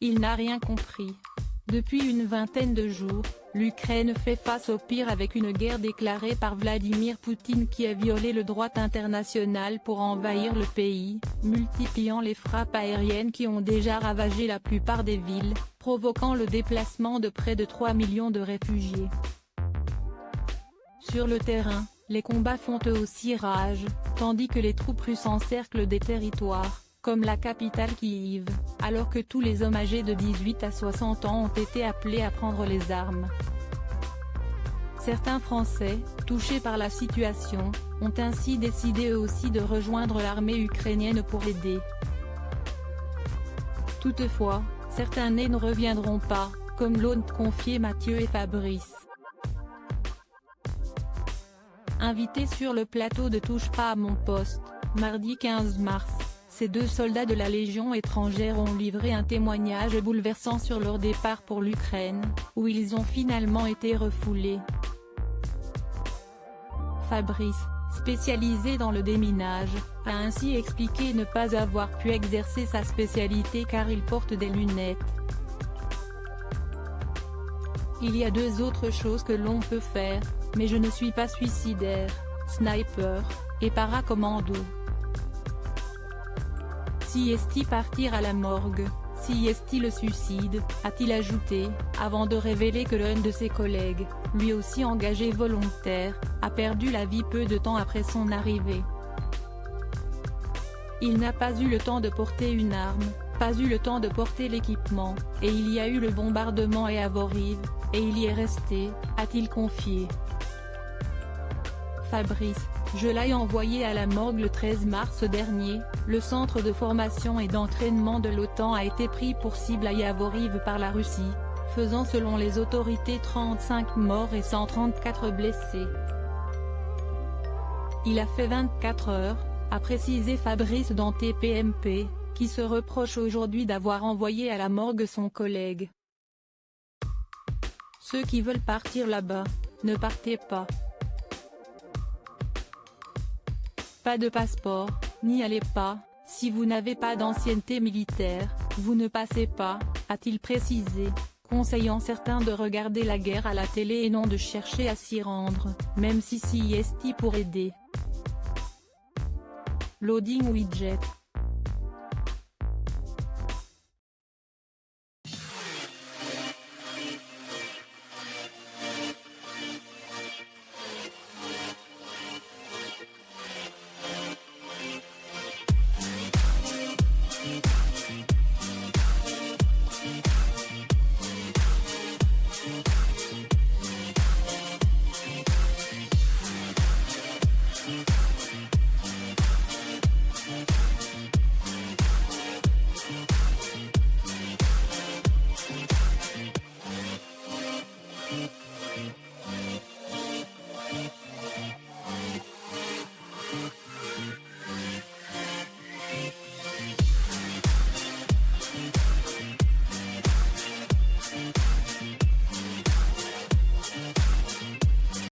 Il n'a rien compris. Depuis une vingtaine de jours, l'Ukraine fait face au pire avec une guerre déclarée par Vladimir Poutine qui a violé le droit international pour envahir le pays, multipliant les frappes aériennes qui ont déjà ravagé la plupart des villes, provoquant le déplacement de près de 3 millions de réfugiés. Sur le terrain, les combats font eux aussi rage, tandis que les troupes russes encerclent des territoires, comme la capitale Kyiv, alors que tous les hommes âgés de 18 à 60 ans ont été appelés à prendre les armes. Certains Français, touchés par la situation, ont ainsi décidé eux aussi de rejoindre l'armée ukrainienne pour aider. Toutefois, certains nés ne reviendront pas, comme l'ont confié Mathieu et Fabrice. Invités sur le plateau de Touche pas à mon poste, mardi 15 mars, ces deux soldats de la Légion étrangère ont livré un témoignage bouleversant sur leur départ pour l'Ukraine, où ils ont finalement été refoulés. Fabrice, spécialisé dans le déminage, a ainsi expliqué ne pas avoir pu exercer sa spécialité car il porte des lunettes. Il y a deux autres choses que l'on peut faire, mais je ne suis pas suicidaire, sniper, et paracommando. Si est-il partir à la morgue, si est-il le suicide, a-t-il ajouté, avant de révéler que l'un de ses collègues, lui aussi engagé volontaire, a perdu la vie peu de temps après son arrivée. Il n'a pas eu le temps de porter une arme, pas eu le temps de porter l'équipement, et il y a eu le bombardement à Avoriv, et il y est resté, a-t-il confié. Fabrice, je l'ai envoyé à la morgue le 13 mars dernier, le centre de formation et d'entraînement de l'OTAN a été pris pour cible à Yavoriv par la Russie, faisant selon les autorités 35 morts et 134 blessés. Il a fait 24 heures, a précisé Fabrice dans TPMP, qui se reproche aujourd'hui d'avoir envoyé à la morgue son collègue. Ceux qui veulent partir là-bas, ne partez pas. Pas de passeport, n'y allez pas, si vous n'avez pas d'ancienneté militaire, vous ne passez pas, a-t-il précisé, conseillant certains de regarder la guerre à la télé et non de chercher à s'y rendre, même si est pour aider. Loading widget.